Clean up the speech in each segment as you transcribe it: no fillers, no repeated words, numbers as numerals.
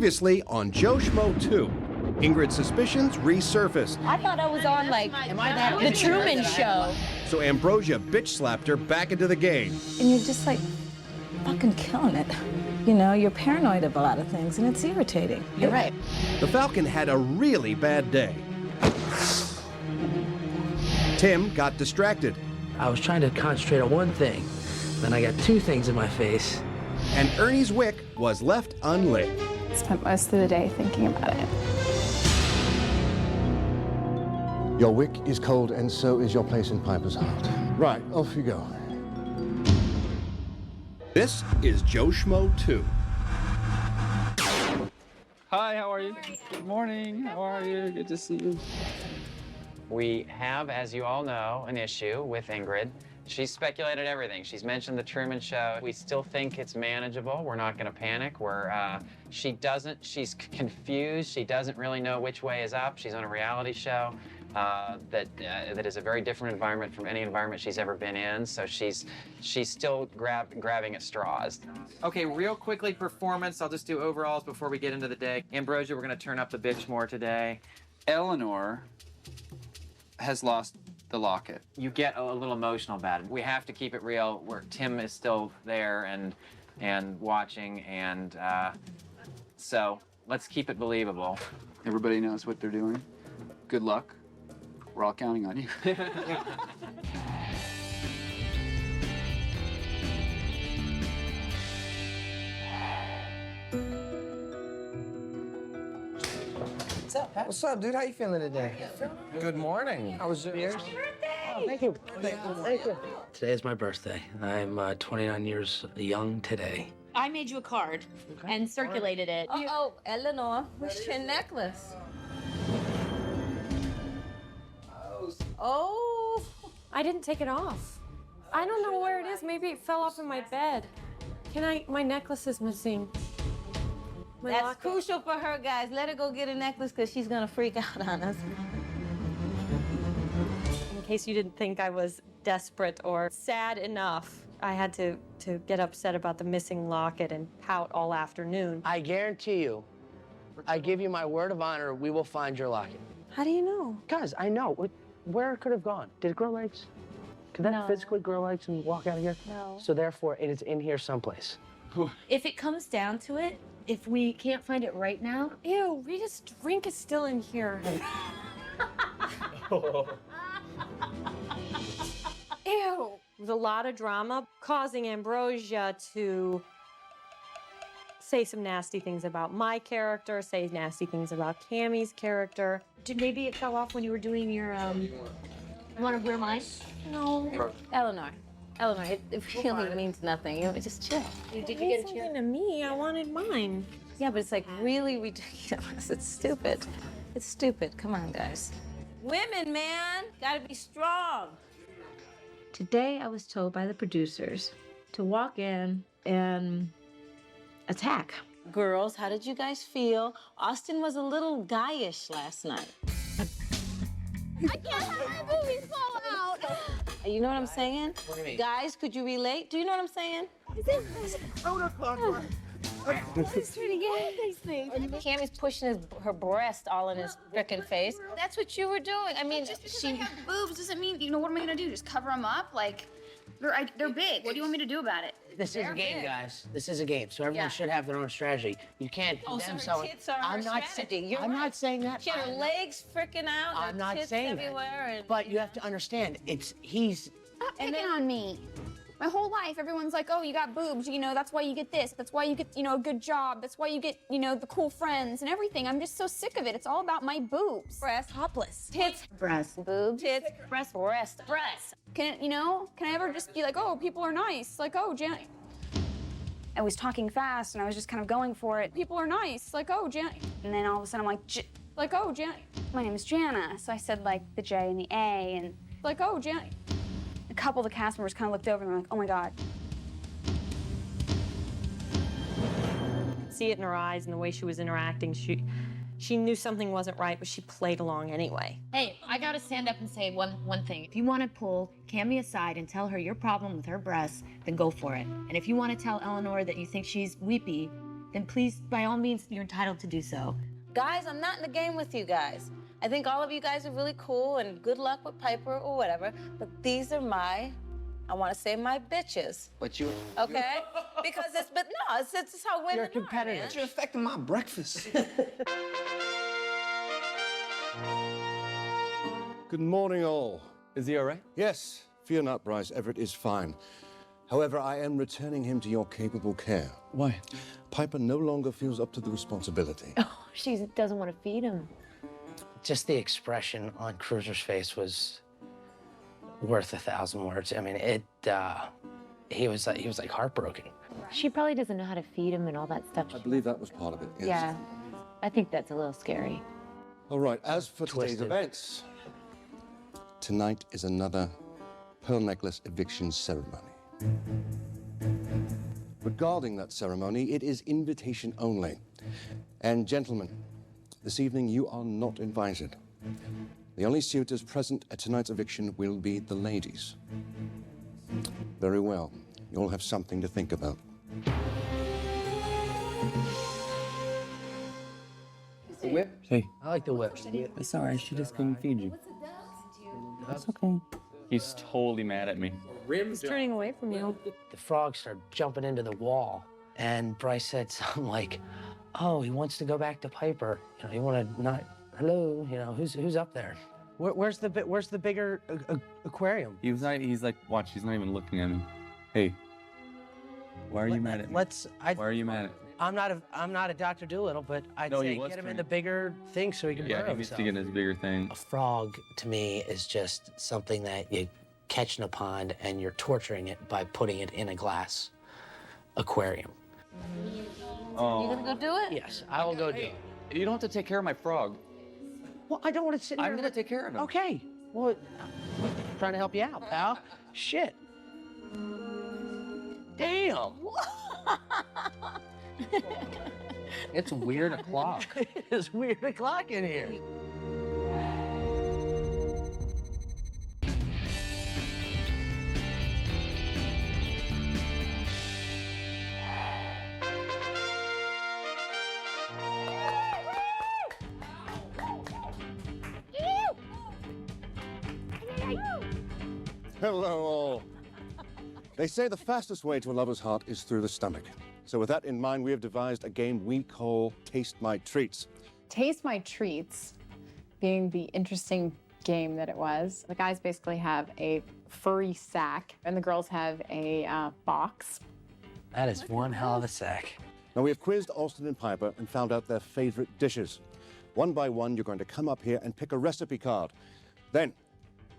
Previously on Joe Schmo 2, Ingrid's suspicions resurfaced. I thought I was on, like, the Truman Show. So Ambrosia bitch-slapped her back into the game. And you're just like fucking killing it. You know, you're paranoid of a lot of things, and it's irritating. You're right. The Falcon had a really bad day. Tim got distracted. I was trying to concentrate on one thing. Then I got two things in my face. And Ernie's wick was left unlit. Spent most of the day thinking about it. Your wick is cold, and so is your place in Piper's heart. Right, off you go. This is Joe Schmo 2. Hi, how are you? Good morning. How are you? Good to see you. We have, as you all know, an issue with Ingrid. She's speculated everything. She's mentioned the Truman Show. We still think it's manageable. We're not going to panic. She's confused. She doesn't really know which way is up. She's on a reality show that is a very different environment from any environment she's ever been in. So she's still grabbing at straws. Okay, real quickly, performance. I'll just do overalls before we get into the day. Ambrosia, we're going to turn up the bitch more today. Eleanor has lost the locket. You get a little emotional about it. We have to keep it real, where Tim is still there and watching, and so let's keep it believable. Everybody knows what they're doing. Good luck. We're all counting on you. What's up, Pat? What's up, dude? How you feeling today? Good morning. How was yours? Oh, thank you. Thank you. Today is my birthday. I'm 29 years young today. I made you a card and circulated it. Oh, Eleanor, where's your necklace? Oh. I didn't take it off. I don't know where it is. Maybe it fell off in my bed. My necklace is missing. That's crucial for her, guys. Let her go get a necklace because she's going to freak out on us. In case you didn't think I was desperate or sad enough, I had to get upset about the missing locket and pout all afternoon. I guarantee you, I give you my word of honor, we will find your locket. How do you know? Guys, I know. Where it could have gone? Did it grow legs? Could that No. physically grow legs and walk out of here? No. So therefore, it is in here someplace. If it comes down to it, if we can't find it right now, Ew, Rita's drink is still in here. Ew. There's a lot of drama causing Ambrosia to say some nasty things about my character, say nasty things about Cammie's character. maybe it fell off when you were doing your, you want to wear mine? No. Eleanor, it really means nothing. You just chill. Did you It get means a chair? something to me. I wanted mine. Yeah, but it's like really ridiculous. It's stupid. It's stupid. Come on, guys. Women, man, gotta be strong. Today, I was told by the producers to walk in and attack. Girls, how did you guys feel? Austin was a little guyish last night. I can't have my boobies fall out. You know what I'm saying? What do you mean? Guys, could you relate? Do you know what I'm saying? It's pretty good. These things. Cammie's pushing her breast all in his frickin' face. That's what you were doing. I mean, Just because I have boobs doesn't mean, what am I gonna do? Just cover them up? Like, they're big. What do you want me to do about it? This is a game, big. guys. This is a game, so everyone should have their own strategy. You can't Oh, so condemn her someone. tits are her I'm not strategy. saying. You're I'm right. not saying that. she had her legs frickin' out, I'm her not tits saying everywhere, that. and But you have to understand, he's. Stop picking on me. My whole life, everyone's like, oh, you got boobs, that's why you get this. That's why you get, a good job. That's why you get, the cool friends and everything. I'm just so sick of it. It's all about my boobs. breast, topless, tits, Breast. boobs, tits, breast. Can I ever just be like, oh, people are nice? Like, oh, Janet. I was talking fast and I was just kind of going for it. People are nice. Like, oh, Janet. And then all of a sudden I'm like, oh, Janet. My name is Jana. So I said like the J and the A and like, oh, Janet. A couple of the cast members kind of looked over and were like, oh my God. See it in her eyes and the way she was interacting. She knew something wasn't right, but she played along anyway. Hey, I gotta stand up and say one thing. If you want to pull Cammie aside and tell her your problem with her breasts, then go for it. And if you want to tell Eleanor that you think she's weepy, then please, by all means, you're entitled to do so. Guys, I'm not in the game with you guys. I think all of you guys are really cool and good luck with Piper or whatever, but these are my, I want to say my bitches. But you. Okay? Because but no, it's how women You're a competitor. are, man. You're affecting my breakfast. Good morning, all. Is he all right? Yes, fear not, Bryce. Everett is fine. However, I am returning him to your capable care. Why? Piper no longer feels up to the responsibility. Oh, she doesn't want to feed him. Just the expression on Cruiser's face was worth 1,000 words. I mean, he was like heartbroken. She probably doesn't know how to feed him and all that stuff. I believe that was part of it, yes. Yeah, I think that's a little scary. All right, as for today's Twisted. events, tonight is another pearl necklace eviction ceremony. Regarding that ceremony, it is invitation only. And gentlemen, this evening you are not invited. The only suitors present at tonight's eviction will be the ladies. Very well. You all have something to think about. The whip? Hey, I like the whip. it's all right. She just couldn't feed you. That's okay. He's totally mad at me. He's turning away from you. The frog started jumping into the wall, and Bryce said something like, "Oh, he wants to go back to Piper. You know, you want to not? Hello, you know, who's up there? Where's the bigger aquarium? He's like, watch. He's not even looking at me. Hey, why are you mad at me? Why are you mad at me? I'm not a Dr. Dolittle, but I'd No, he say was get him in trying. the bigger thing so he can Yeah, burrow he needs himself. to get his bigger thing. A frog, to me, is just something that you catch in a pond and you're torturing it by putting it in a glass aquarium. Oh. You gonna go do it? Yes, I will go do it. You don't have to take care of my frog. Well, I don't want to sit here. I'm gonna take care of him. Okay. Well, I'm trying to help you out, pal. Shit. Damn. It's weird o'clock. It's weird o'clock in here. Hello, all. They say the fastest way to a lover's heart is through the stomach. So with that in mind, we have devised a game we call Taste My Treats. Taste My Treats, being the interesting game that it was. The guys basically have a furry sack, and the girls have a box. That is one hell of a sack. Now, we have quizzed Austin and Piper and found out their favorite dishes. One by one, you're going to come up here and pick a recipe card. Then,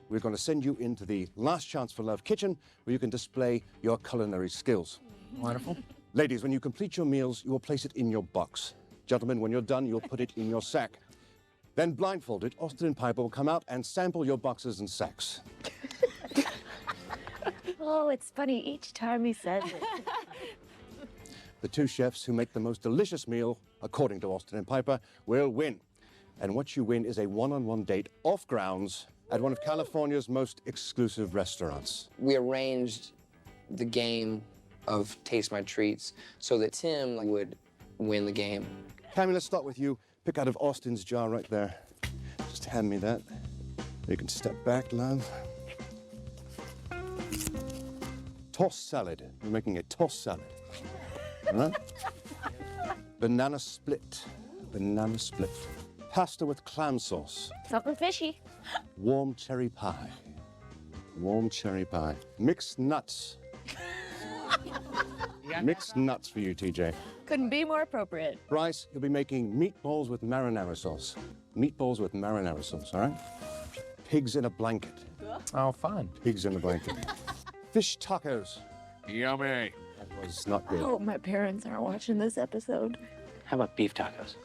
we're going to send you into the Last Chance for Love kitchen, where you can display your culinary skills. Wonderful. Ladies, when you complete your meals, you will place it in your box. Gentlemen, when you're done, you'll put it in your sack. Then, blindfolded, Austin and Piper will come out and sample your boxes and sacks. Oh, it's funny each time he says it. The two chefs who make the most delicious meal, according to Austin and Piper, will win. And what you win is a one-on-one date off grounds at one of California's most exclusive restaurants. We arranged the game of Taste My Treats so that Tim would win the game. Cammy, let's start with you. Pick out of Austin's jar right there. Just hand me that. You can step back, love. Tossed salad. We're making a tossed salad. All right? Banana split. Banana split. Pasta with clam sauce. Something fishy. Warm cherry pie. Warm cherry pie. Mixed nuts. Mixed nuts for you, TJ. Couldn't be more appropriate. Bryce, you'll be making meatballs with marinara sauce. Meatballs with marinara sauce, all right? Pigs in a blanket. Oh, fun. Pigs in a blanket. Fish tacos. Yummy. That was not good. I hope my parents aren't watching this episode. How about beef tacos?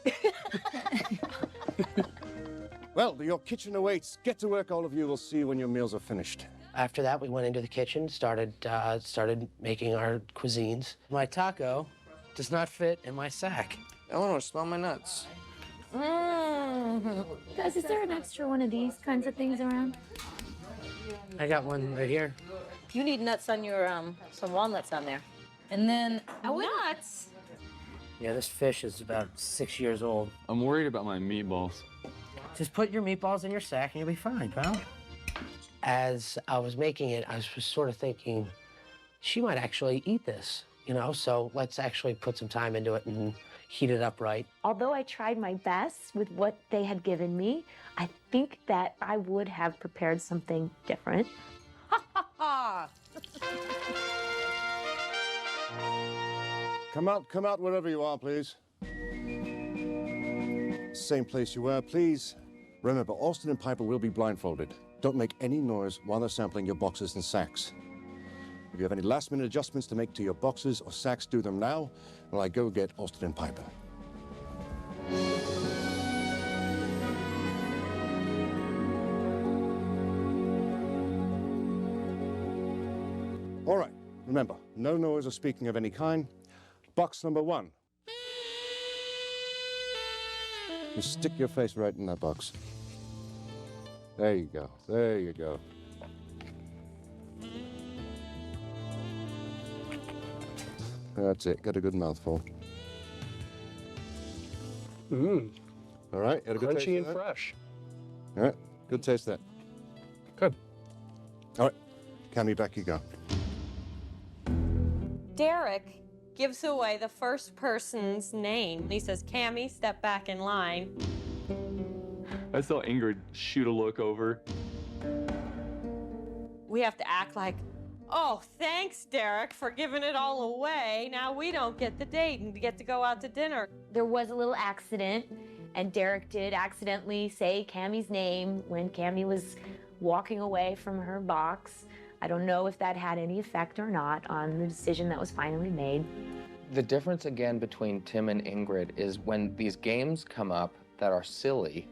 Well, your kitchen awaits. Get to work, all of you. We'll see you when your meals are finished. After that, we went into the kitchen, started making our cuisines. My taco does not fit in my sack. Eleanor, smell my nuts. Guys, is there an extra one of these kinds of things around? I got one right here. You need nuts on your some walnuts on there, and then nuts. Yeah, this fish is about 6 years old. I'm worried about my meatballs. Just put your meatballs in your sack and you'll be fine, pal. As I was making it, I was sort of thinking, she might actually eat this, you know? So let's actually put some time into it and heat it up right. Although I tried my best with what they had given me, I think that I would have prepared something different. Come out wherever you are, please. Same place you were, please. Remember, Austin and Piper will be blindfolded. Don't make any noise while they're sampling your boxes and sacks. If you have any last-minute adjustments to make to your boxes or sacks, do them now while I go get Austin and Piper. All right, remember, no noise or speaking of any kind. Box number 1. You stick your face right in that box. There you go, there you go. That's it, get a good mouthful. Mmm. All right, get a good taste Crunchy of and that? fresh. All right, good taste of that. Good. All right, Cammy, back you go. Derek gives away the first person's name. He says, Cammy, step back in line. I saw Ingrid shoot a look over. We have to act like, oh, thanks, Derek, for giving it all away. Now we don't get the date and get to go out to dinner. There was a little accident, and Derek did accidentally say Cammy's name when Cammy was walking away from her box. I don't know if that had any effect or not on the decision that was finally made. The difference again between Tim and Ingrid is when these games come up that are silly,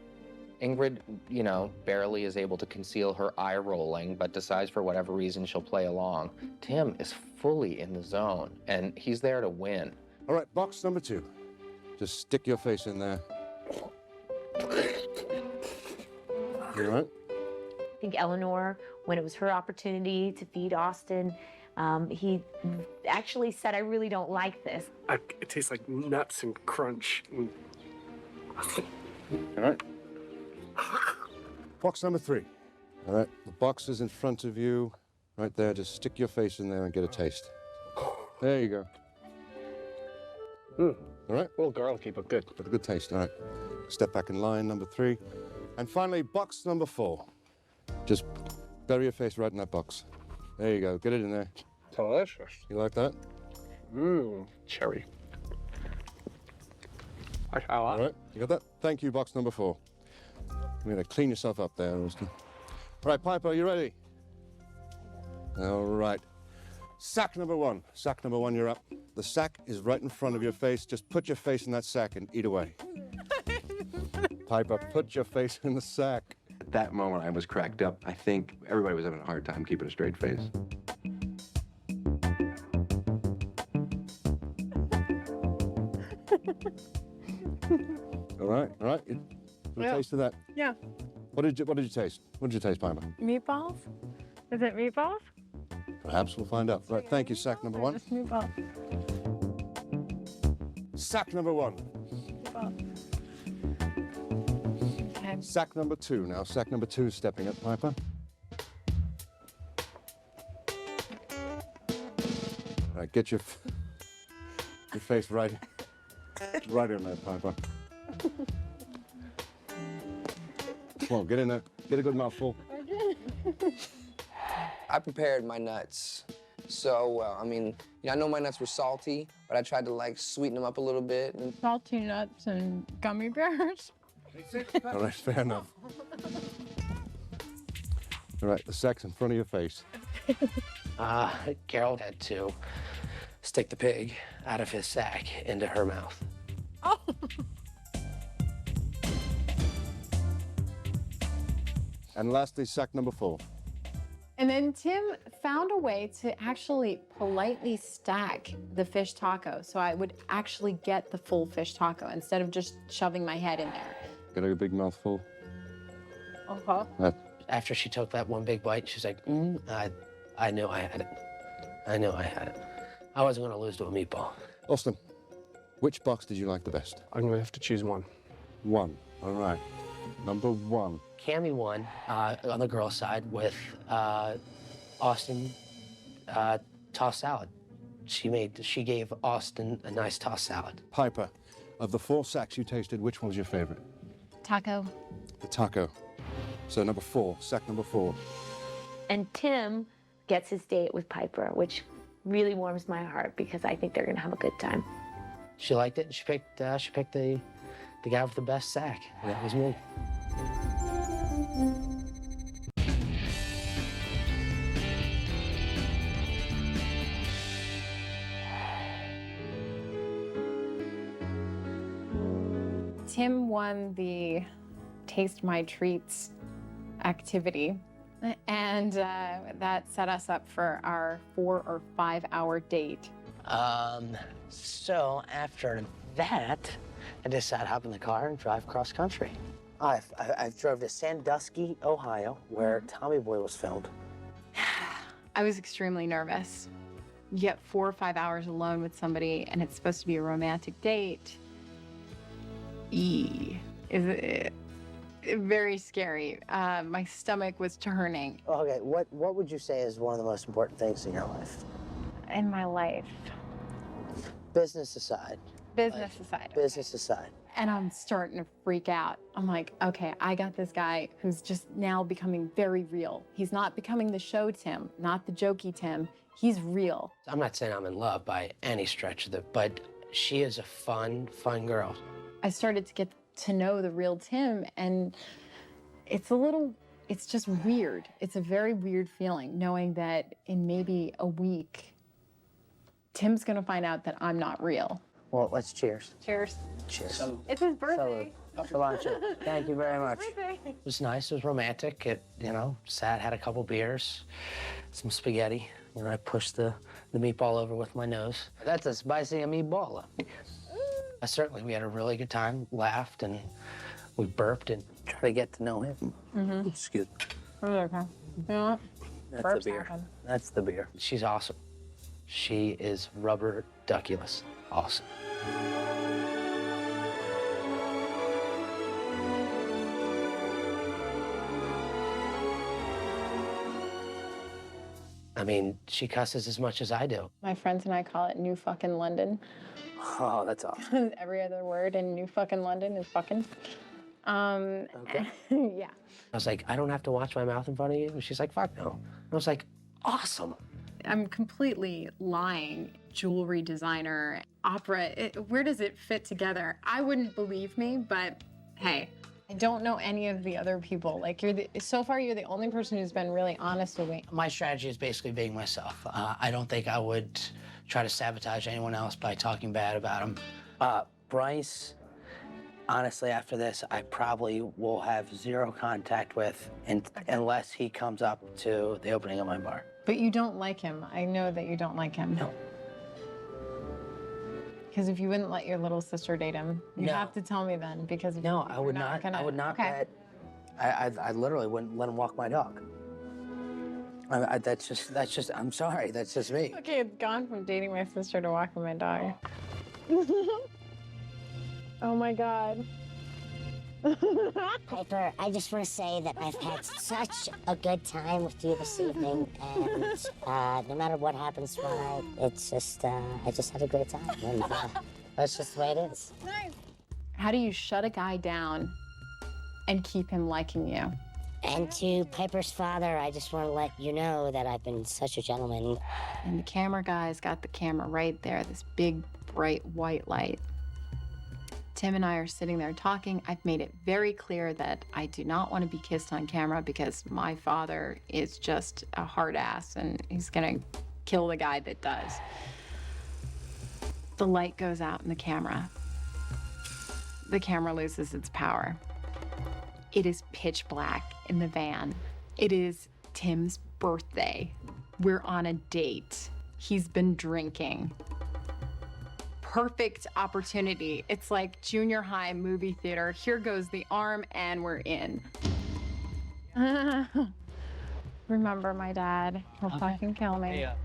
Ingrid, you know, barely is able to conceal her eye rolling, but decides for whatever reason she'll play along. Tim is fully in the zone, and he's there to win. All right, box number 2. Just stick your face in there. You all right? I think Eleanor, when it was her opportunity to feed Austin, he actually said, I really don't like this. It tastes like nuts and crunch. All right. Box number 3. All right, the box is in front of you. Right there, just stick your face in there and get a taste. There you go. Mm. All right? A little garlicky, but good. Got a good taste, all right. Step back in line, number 3. And finally, box number 4. Just bury your face right in that box. There you go, get it in there. Delicious. You like that? Mmm, cherry. I like All right, you got that? Thank you, box number 4. You're gonna clean yourself up there, Austin. All right, Piper, are you ready? All right. Sack number 1. Sack number 1, you're up. The sack is right in front of your face. Just put your face in that sack and eat away. Piper, put your face in the sack. At that moment, I was cracked up. I think everybody was having a hard time keeping a straight face. All right, all right. Yeah. Taste of that. Yeah. What did you taste? What did you taste, Piper? Meatballs? Is it meatballs? Perhaps we'll find out. Right, thank you, sack number 1. Just meatballs. Sack number 1. Okay. Sack number 2 now. Sack number 2 is stepping up, Piper. All right, get your face right in there, Piper. Come on, get in there. Get a good mouthful. I prepared my nuts so well. I mean, I know my nuts were salty, but I tried to like sweeten them up a little bit. And Salty nuts and gummy bears. All right, fair enough. All right, the sack's in front of your face. Carol had to stick the pig out of his sack into her mouth. Oh. And lastly, sack number 4. And then Tim found a way to actually politely stack the fish taco so I would actually get the full fish taco instead of just shoving my head in there. Get a big mouthful. Uh-huh. After she took that one big bite, she's like, I knew I had it. I knew I had it. I wasn't going to lose to a meatball. Austin, Which box did you like the best? I'm gonna have to choose one. One. All right. Number one. Cammy won on the girls' side with Austin tossed salad. She gave Austin a nice tossed salad. Piper, of the 4 sacks you tasted, which one was your favorite? Taco. The taco. So number 4, sack number 4. And Tim gets his date with Piper, which really warms my heart because I think they're gonna have a good time. She liked it, and she picked the guy with the best sack. And that was me. Tim won the Taste My Treats activity, and that set us up for our 4 or 5 hour date. So after that, I decided to hop in the car and drive cross country. I drove to Sandusky, Ohio, where Tommy Boy was filmed. I was extremely nervous. You get 4 or 5 hours alone with somebody, and it's supposed to be a romantic date. Very scary. My stomach was turning. Okay, what would you say is one of the most important things in your life? In my life. Business aside. Business aside. Business aside. And I'm starting to freak out. I'm like, okay, I got this guy who's just now becoming very real. He's not becoming the show Tim, not the jokey Tim. He's real. I'm not saying I'm in love by any stretch of it, but she is a fun girl. I started to get to know the real Tim, and it's just weird. It's a very weird feeling knowing that in maybe a week, Tim's gonna find out that I'm not real. Well, let's cheers. Cheers. Cheers. It's his birthday. Cilantro. Thank you very much. Birthday. It was nice. It was romantic. It, had a couple beers, some spaghetti. I pushed the meatball over with my nose. That's a spicy meatball. Certainly, we had a really good time, laughed, and we burped and tried to get to know him. Mm-hmm. Excuse me. Okay. You know what? That's Burps the beer. happen. That's the beer. She's awesome. She is rubber duckulous. Awesome. I mean, she cusses as much as I do. My friends and I call it New Fucking London. Oh, that's awesome. Every other word in New Fucking London is fucking. Okay. Yeah. I was like, I don't have to watch my mouth in front of you. And she's like, fuck no. I was like, awesome. I'm completely lying. Jewelry designer, opera, where does it fit together? I wouldn't believe me, but hey, I don't know any of the other people. Like so far you're the only person who's been really honest with me. My strategy is basically being myself. I don't think I would try to sabotage anyone else by talking bad about him. Bryce, honestly, after this, I probably will have zero contact with unless he comes up to the opening of my bar. But you don't like him. I know that you don't like him. No. Because if you wouldn't let your little sister date him, you have to tell me then. Because if No, I would not. I would not Okay. let. I literally wouldn't let him walk my dog. That's just. I'm sorry. That's just me. Okay, it's gone from dating my sister to walking my dog. Oh my God. Piper, I just want to say that I've had such a good time with you this evening, and no matter what happens tonight, it's just, I just had a great time, and that's just the way it is. Nice. How do you shut a guy down and keep him liking you? And to Piper's father, I just want to let you know that I've been such a gentleman. And the camera guy's got the camera right there, this big, bright white light. Tim and I are sitting there talking. I've made it very clear that I do not want to be kissed on camera because my father is just a hard ass and he's gonna kill the guy that does. The light goes out in the camera. The camera loses its power. It is pitch black in the van. It is Tim's birthday. We're on a date. He's been drinking. Perfect opportunity. It's like junior high movie theater. Here goes the arm and we're in. Remember my dad. He'll fucking kill me. Yeah.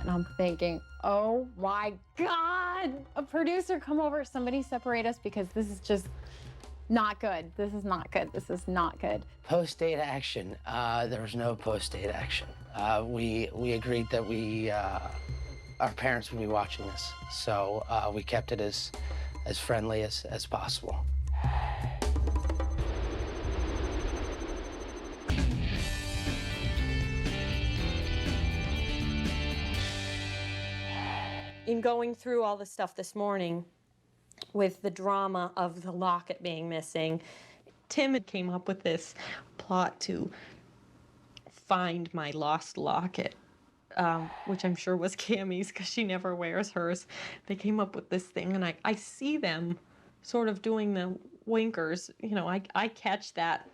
And I'm thinking, oh my God. God, a producer come over, somebody separate us because this is just not good. This is not good. This is not good. Post-date action. There was no post-date action. We agreed that our parents would be watching this, so we kept it as friendly as possible. In going through all the stuff this morning with the drama of the locket being missing, Tim had came up with this plot to find my lost locket, which I'm sure was Cammie's because she never wears hers. They came up with this thing, and I see them sort of doing the winkers. You know, I catch that.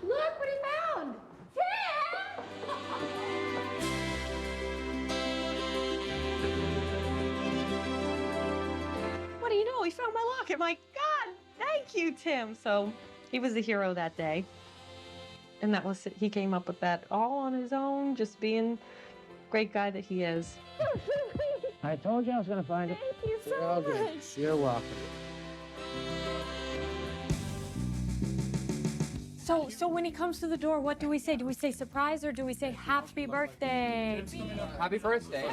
Look what he found! What do you know? He found my locket. My God, thank you, Tim. So he was the hero that day. And that was, he came up with that all on his own, just being great guy that he is. I told you I was going to find it. Thank you so much. You're welcome. So when he comes to the door, what do we say? Do we say surprise or do we say happy birthday? Happy birthday.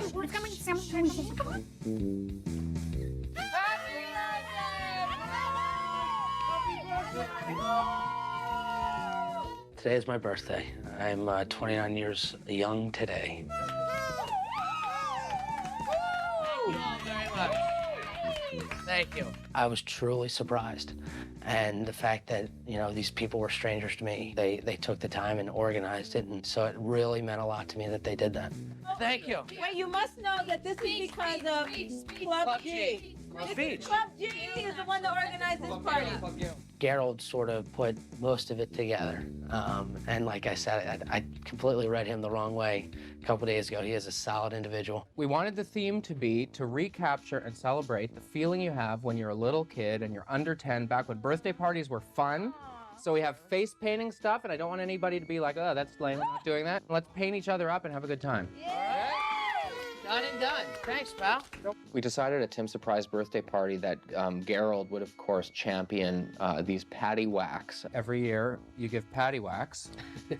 Today is my birthday. I'm 29 years young today. Thank you. I was truly surprised. And the fact that, you know, these people were strangers to me, they took the time and organized it, and so it really meant a lot to me that they did that. Thank you. Wait, you must know that this is because of Club G. Club G is the one that organized this party. Gerald sort of put most of it together. And like I said, I completely read him the wrong way a couple days ago. He is a solid individual. We wanted the theme to be to recapture and celebrate the feeling you have when you're a little kid and you're under 10, back when birthday parties were fun. So we have face painting stuff, and I don't want anybody to be like, oh, that's lame, I'm not doing that. Let's paint each other up and have a good time. Done and done. Thanks, pal. We decided at Tim's surprise birthday party that Gerald would, of course, champion these patty whacks. Every year, you give patty whacks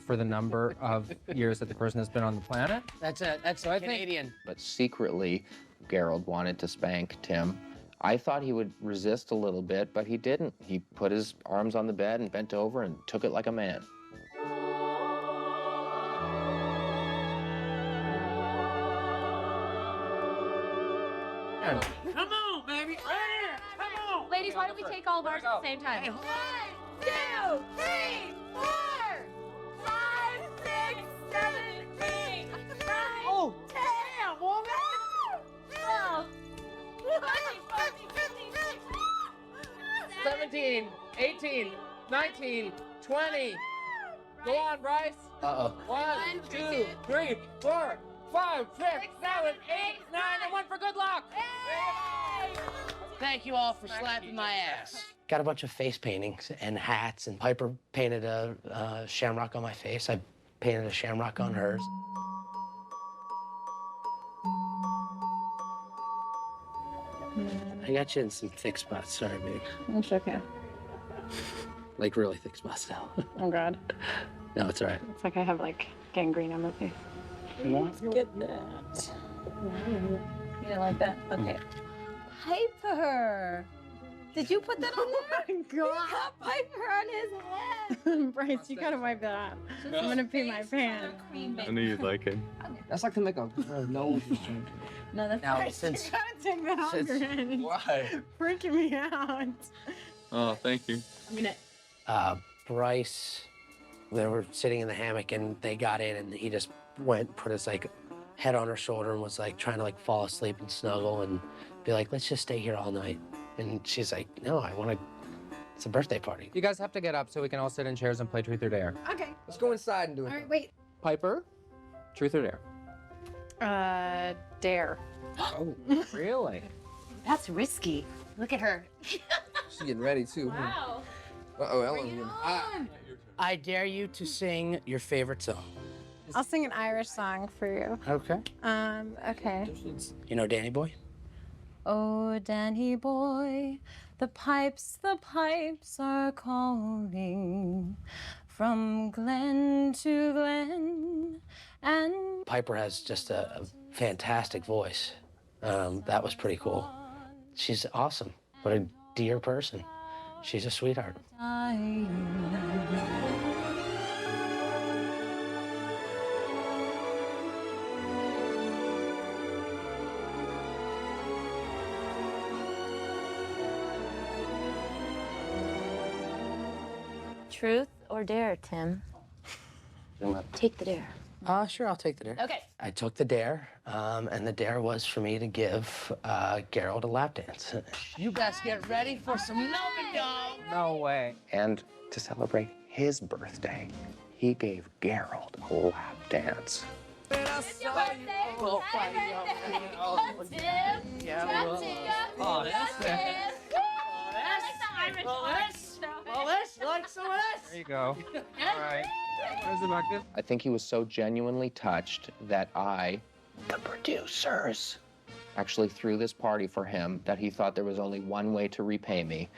for the number of years that the person has been on the planet. That's Canadian. But secretly, Gerald wanted to spank Tim. I thought he would resist a little bit, but he didn't. He put his arms on the bed and bent over and took it like a man. Come on, baby! Right here! Come on! Ladies, why don't we take all of ours at the same time? 1, 2, 3, 4, 5, 6, 7, 8, 9, Oh, 10, damn, woman! 12, 13, 14, 15, 17, 18, 19, 20. Go on, Bryce. Uh-oh. 1, 2, 3, 4, 5, 6, 7, 8, 9, and 1 for good luck. Thank you all for slapping my ass. Got a bunch of face paintings and hats, and Piper painted a shamrock on my face. I painted a shamrock on hers. I got you in some thick spots. Sorry, babe. It's okay. Like really thick spots now. Oh, God. No, it's all right. It's like I have, like, gangrene on my face. Let's get that. You didn't like that? Okay. Piper! Did you put that on there? Oh, my God. He got Piper on his head. Bryce, you gotta wipe that off. I'm gonna pee my pants. I knew you'd like it. That's like to make a nose. No, that's Now, Bryce. since You gotta take that off your head. Why? Freaking me out. Oh, thank you. I'm gonna... Bryce, they were sitting in the hammock, and they got in, and he just went, put his, like, head on her shoulder and was, like, trying to, like, fall asleep and snuggle and be like, let's just stay here all night. And she's like, no, I want to, it's a birthday party. You guys have to get up so we can all sit in chairs and play Truth or Dare. Okay. Let's go inside and do it. All right, wait. Piper, Truth or Dare? Dare. Oh, really? That's risky. Look at her. She's getting ready too. Wow. Uh-oh, Ellen. I dare you to sing your favorite song. I'll sing an Irish song for you. Okay. Okay. You know Danny Boy? Oh, Danny boy, the pipes are calling from glen to glen. And Piper has just a fantastic voice. That was pretty cool. She's awesome. What a dear person. She's a sweetheart. Truth or dare, Tim? Take the dare. Sure, I'll take the dare. Okay. I took the dare, and the dare was for me to give Gerald a lap dance. You guys get ready for some loving, dog. No way. And to celebrate his birthday, he gave Gerald a lap dance. It's your birthday. Happy birthday. Tim. Oh, that's fair. There you go. All right. I think he was so genuinely touched that I, the producers, actually threw this party for him that he thought there was only one way to repay me,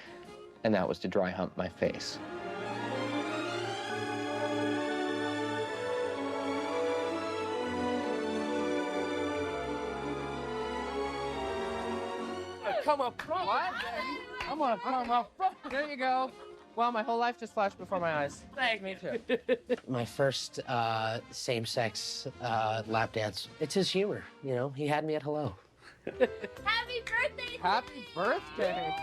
and that was to dry hump my face. Come up front. What? I'm gonna come up front. There you go. Wow, my whole life just flashed before my eyes. Thanks. Me too. My first same-sex lap dance. It's his humor, you know. He had me at hello. Happy birthday. Happy birthday.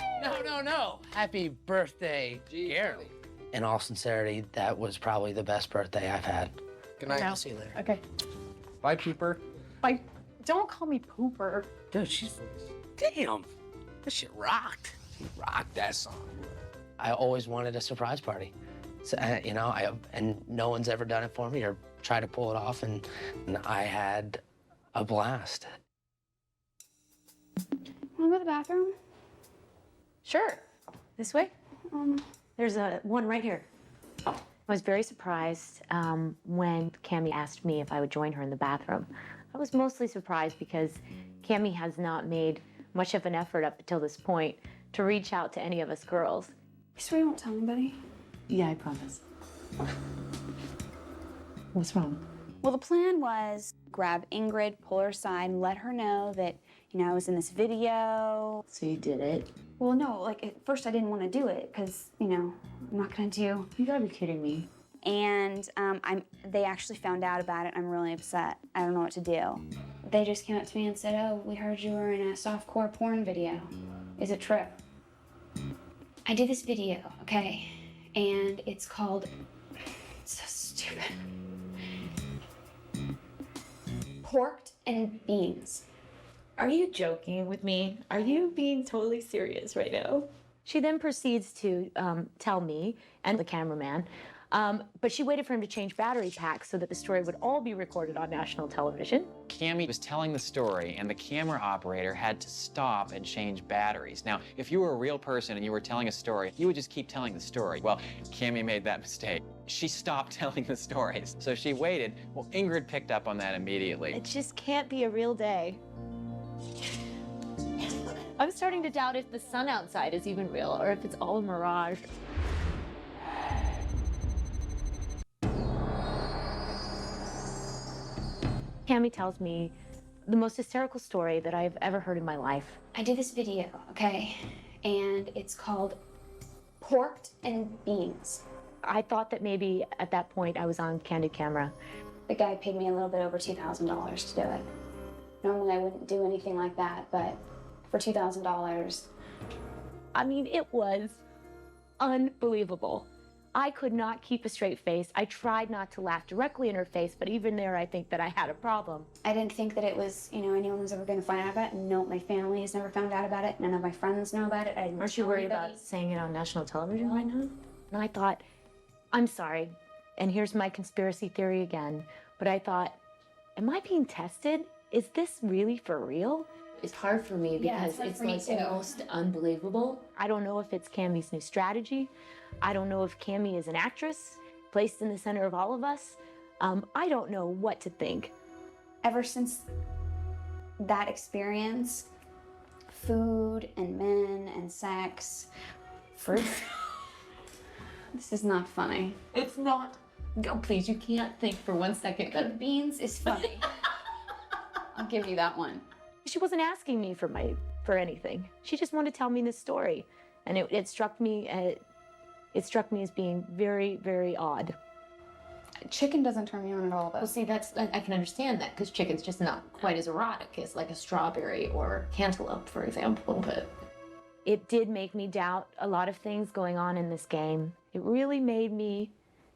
No. Happy birthday, Gerald. In all sincerity, that was probably the best birthday I've had. Good night. I'll see you later. okay. Bye, Pooper. Bye. Don't call me Pooper. Dude, she's... Damn. This shit rocked. She rocked that song. I always wanted a surprise party. So, you know, and no one's ever done it for me or tried to pull it off, and I had a blast. Wanna go to the bathroom? Sure. This way? There's one right here. I was very surprised when Cammie asked me if I would join her in the bathroom. I was mostly surprised because Cammie has not made much of an effort up until this point to reach out to any of us girls. You swear you won't tell anybody? Yeah, I promise. What's wrong? Well, the plan was grab Ingrid, pull her aside, and let her know that, you know, I was in this video. So you did it? Well, no, like at first I didn't want to do it because, you know, I'm not gonna do. You gotta be kidding me. And they actually found out about it. I'm really upset. I don't know what to do. They just came up to me and said, "Oh, we heard you were in a softcore porn video. Is it true?" I did this video, okay, and it's called. It's so stupid. Porked and beans. Are you joking with me? Are you being totally serious right now? She then proceeds to tell me and the cameraman, but she waited for him to change battery packs so that the story would all be recorded on national television. Cammie was telling the story, and the camera operator had to stop and change batteries. Now, if you were a real person and you were telling a story, you would just keep telling the story. Well, Cammie made that mistake. She stopped telling the stories, so she waited. Well, Ingrid picked up on that immediately. It just can't be a real day. I'm starting to doubt if the sun outside is even real or if it's all a mirage. Cammie tells me the most hysterical story that I've ever heard in my life. I did this video, okay, and it's called Porked and Beans. I thought that maybe at that point I was on candid camera. The guy paid me a little bit over $2,000 to do it. Normally I wouldn't do anything like that, but for $2,000. I mean, it was unbelievable. I could not keep a straight face. I tried not to laugh directly in her face, but even there, I think that I had a problem. I didn't think that it was, you know, anyone was ever going to find out about it. No, my family has never found out about it. None of my friends know about it. Aren't you worried about saying it on national television right now? And I thought, I'm sorry, and here's my conspiracy theory again, but I thought, am I being tested? Is this really for real? is hard for me Yeah, because it's hard it's for me like too. almost unbelievable. I don't know if it's Cammie's new strategy. I don't know if Cammie is an actress placed in the center of all of us. I don't know what to think. Ever since that experience, food and men and sex, this is not funny. It's not. No, please, you can't think for 1 second that Pink beans is funny. I'll give you that one. she wasn't asking me for anything. She just wanted to tell me this story, and it struck me as being very, very odd. Chicken doesn't turn me on at all, though. Well, see, I can understand that because chicken's just not quite as erotic as like a strawberry or cantaloupe, for example. But it did make me doubt a lot of things going on in this game. It really made me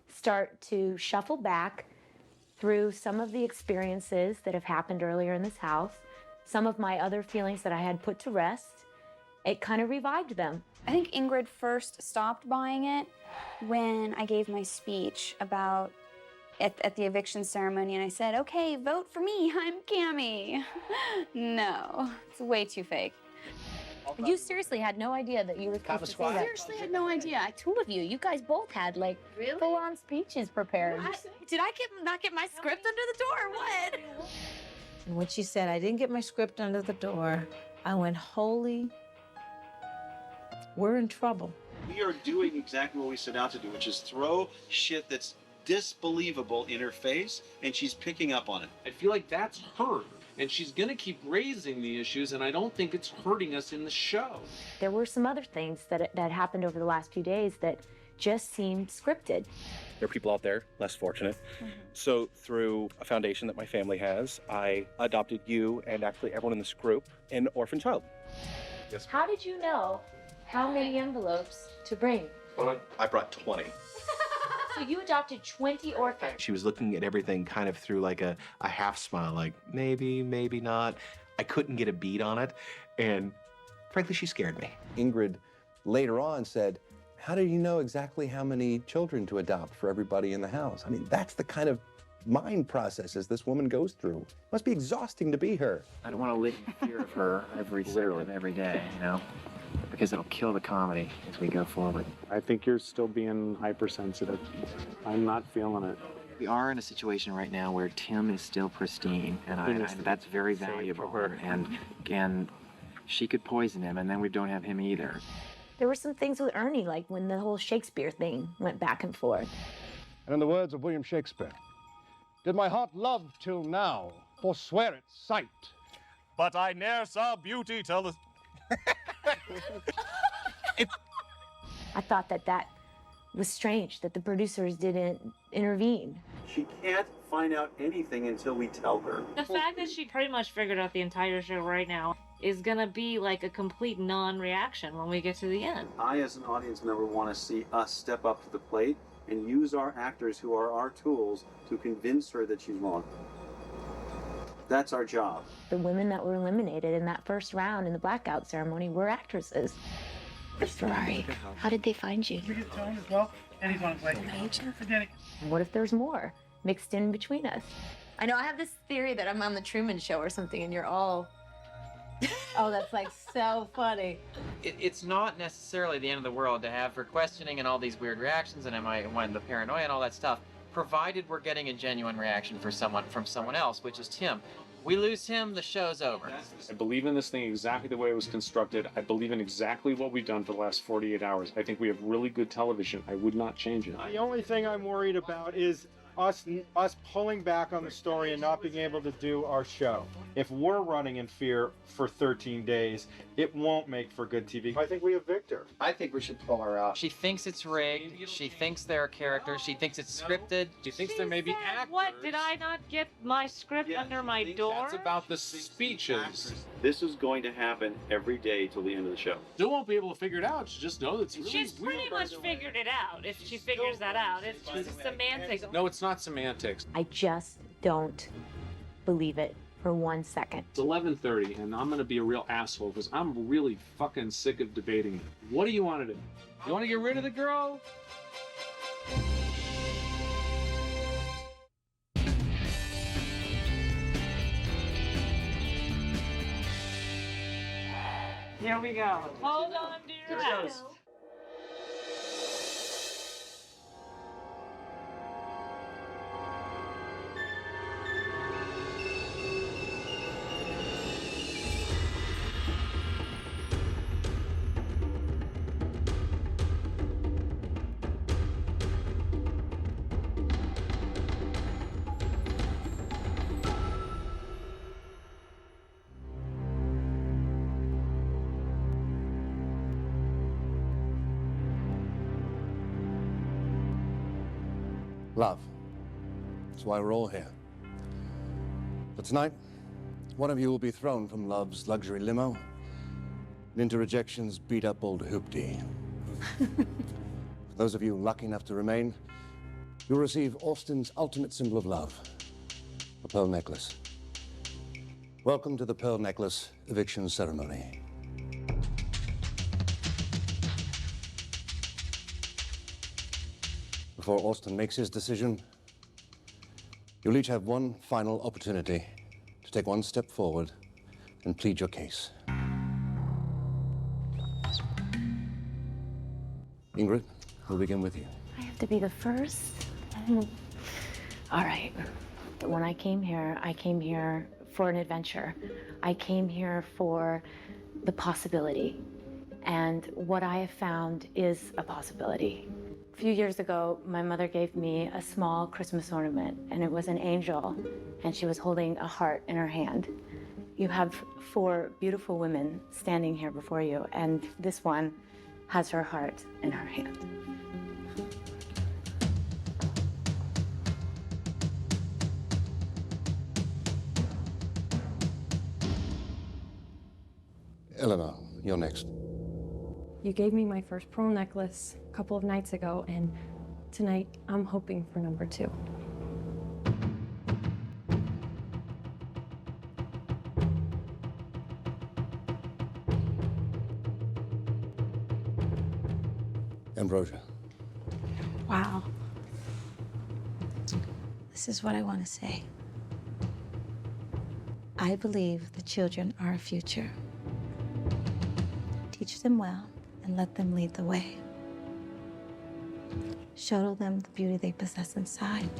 start to shuffle back through some of the experiences that have happened earlier in this house, some of my other feelings that I had put to rest. It kind of revived them. I think Ingrid first stopped buying it when I gave my speech about at the eviction ceremony, and I said, okay, vote for me, I'm Cammie. No, it's way too fake. You seriously had no idea that you were supposed to say that. Seriously had no idea. Two of you guys both had like full-on speeches prepared. Did I not get my script under the door or what? And when she said, I didn't get my script under the door, I went, holy, we're in trouble. We are doing exactly what we set out to do, which is throw shit that's disbelievable in her face, and she's picking up on it. I feel like that's her, and she's gonna keep raising the issues, and I don't think it's hurting us in the show. There were some other things that happened over the last few days that just seemed scripted. There are people out there less fortunate. So through a foundation that my family has, I adopted you and actually everyone in this group an orphan child. Yes. How did you know how many envelopes to bring? I brought 20. So you adopted 20 orphans. She was looking at everything kind of through like a half smile, like maybe, maybe not. I couldn't get a beat on it, and frankly, she scared me. Ingrid later on said, how do you know exactly how many children to adopt for everybody in the house? I mean, that's the kind of mind processes this woman goes through. Must be exhausting to be her. I don't want to live in fear of her every second of every day, you know? Because it'll kill the comedy as we go forward. I think you're still being hypersensitive. I'm not feeling it. We are in a situation right now where Tim is still pristine, and that's very valuable. And she could poison him, and then we don't have him either. There were some things with Ernie, like when the whole Shakespeare thing went back and forth. And in the words of William Shakespeare, did my heart love till now, forswear its sight? But I ne'er saw beauty till the... I thought that was strange, that the producers didn't intervene. She can't find out anything until we tell her. The fact that she pretty much figured out the entire show right now is gonna be like a complete non-reaction when we get to the end. I, as an audience member, want to see us step up to the plate and use our actors, who are our tools, to convince her that she's wrong. That's our job. The women that were eliminated in that first round in the blackout ceremony were actresses. Ferrari, how did they find you? We get Tone as well, and he's on his way. Forget it. What if there's more mixed in between us? I know I have this theory that I'm on the Truman Show or something, and you're all. Oh, that's like so funny. It's not necessarily the end of the world to have her questioning and all these weird reactions and the paranoia and all that stuff, provided we're getting a genuine reaction from someone else, which is Tim. We lose him, the show's over. I believe in this thing exactly the way it was constructed. I believe in exactly what we've done for the last 48 hours. I think we have really good television. I would not change it. The only thing I'm worried about is us pulling back on the story and not being able to do our show. If we're running in fear for 13 days, it won't make for good TV. I think we have Victor. I think we should pull her out. She thinks it's rigged. She thinks there are characters. She thinks it's scripted. She thinks there may be actors. What, did I not get my script under my door? That's about the speeches. This is going to happen every day till the end of the show. Still won't be able to figure it out. She just knows it's really She's pretty much figured it out, if she figures that out. It's just semantics. No, it's not semantics. I just don't believe it for 1 second. It's 11:30, and I'm going to be a real asshole because I'm really fucking sick of debating it. What do you want to do? You want to get rid of the girl? Here we go. Hold on to your hat. Love. That's why we're all here. But tonight, one of you will be thrown from love's luxury limo and into rejection's beat-up old hoopty. For those of you lucky enough to remain, you'll receive Austin's ultimate symbol of love, a pearl necklace. Welcome to the Pearl Necklace eviction ceremony. Before Austin makes his decision, you'll each have one final opportunity to take one step forward and plead your case. Ingrid, we'll begin with you. I have to be the first? All right. When I came here for an adventure. I came here for the possibility. And what I have found is a possibility. A few years ago, my mother gave me a small Christmas ornament, and it was an angel, and she was holding a heart in her hand. You have 4 beautiful women standing here before you, and this one has her heart in her hand. Eleanor, you're next. You gave me my first pearl necklace a couple of nights ago, and tonight I'm hoping for number 2. Ambrosia. Wow. This is what I want to say. I believe the children are our future. Teach them well and let them lead the way. Show them the beauty they possess inside.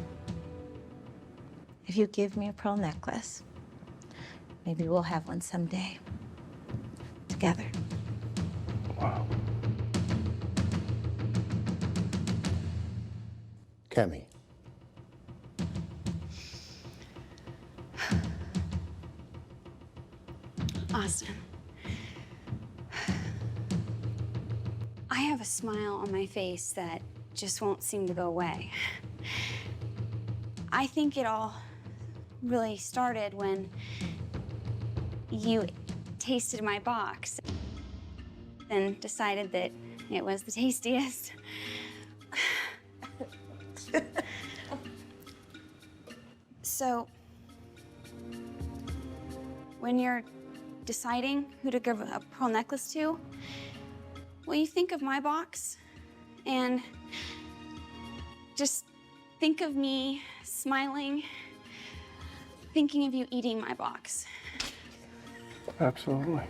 If you give me a pearl necklace, maybe we'll have one someday. Together. Wow. Cammy. Austin. I have a smile on my face that just won't seem to go away. I think it all really started when you tasted my box and decided that it was the tastiest. So, when you're deciding who to give a pearl necklace to, will you think of my box and just think of me smiling, thinking of you eating my box? Absolutely.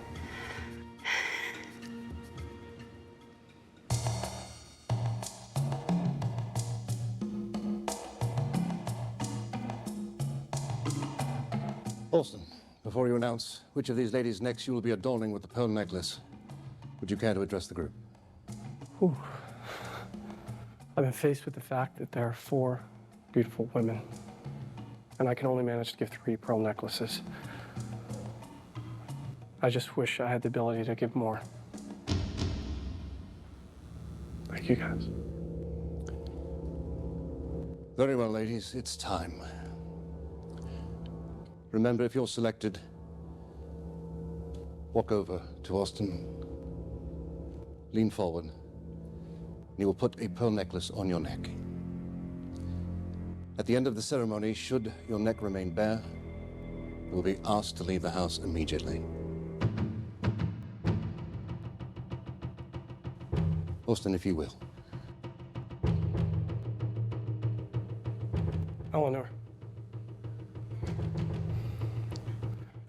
Austin, before you announce which of these ladies next you will be adorning with the pearl necklace, would you care to address the group? Whew. I've been faced with the fact that there are 4 beautiful women, and I can only manage to give 3 pearl necklaces. I just wish I had the ability to give more. Thank you, guys. Very well, ladies, it's time. Remember, if you're selected, walk over to Austin, lean forward, and he will put a pearl necklace on your neck. At the end of the ceremony, should your neck remain bare, you will be asked to leave the house immediately. Austin, if you will. Eleanor.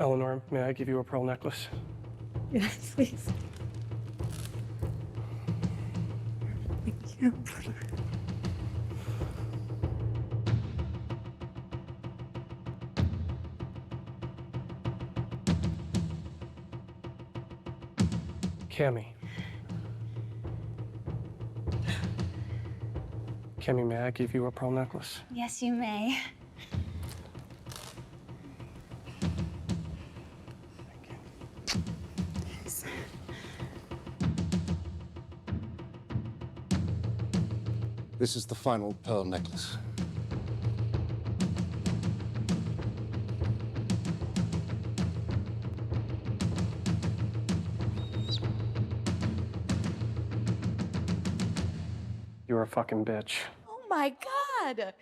Eleanor, may I give you a pearl necklace? Yes, please. Thank you. Cammy. Cammy, may I give you a pearl necklace? Yes, you may. This is the final pearl necklace. You're a fucking bitch. Oh my God.